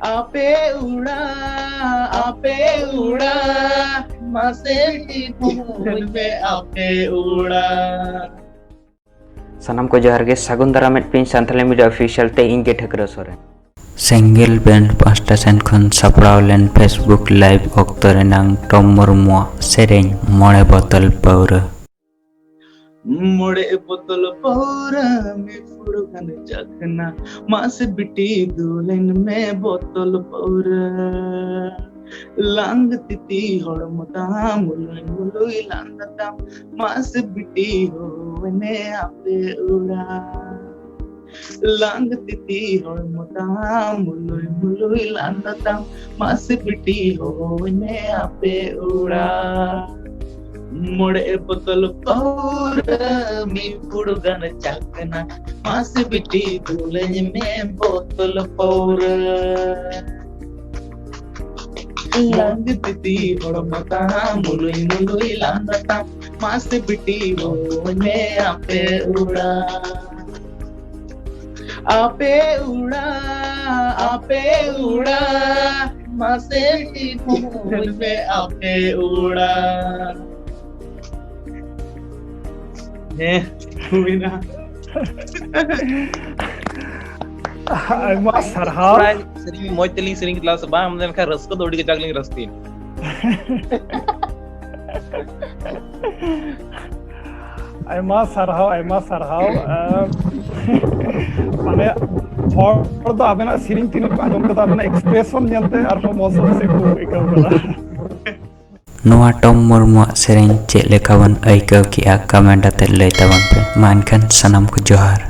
आपे उड़ा मासे टिपुन पे आपे उड़ा। सानाम को जोहार गे सागुन दारामेट पिन सानथाली मीडिया ऑफिशियल ते इंगे ठकरा सोरेन सेंगेल बैंड पास्टा सेन खन सापड़ाव लेन फेसबुक लाइव ऑक्तो रेनांग टॉम मुर्मू सेरेन मोड़े बोतल पौर मोड़े बोतल पौरा में फुरगन जखना मास बिटी दुलेन में बोतल पौरा लांग तिती हड़मता मुलुई मुलुई लांगता मास बिटी हो ने आपे उड़ा। लांग तिती हड़मता मुलुई मुलुई लांगता मास बिटी हो ने आपे उड़ा। मोड़े बोतल पौरा में फुरगन जखना मास बिटी दुलेन में बोतल पौरा लांग तिती हड़मता मुलुई मुलुई लांगता मास बिटी हो ने आपे उड़ा। आपे उड़ा मासे टिपुन पे आपे उड़ा। हुईना Mas sarhau sering mau teling sering kelas bah kemudian kan resko dodi ke jagling restin mas sarhau mane hor do abena sering tin ko ajom kata abena expression nyelte ar ko mozo se ko ekau kala नुआ Tom Murmu सेरेन चे लेकावन ऐकव की आ comment आते ले तवन पे मानकन सनम को जोहार।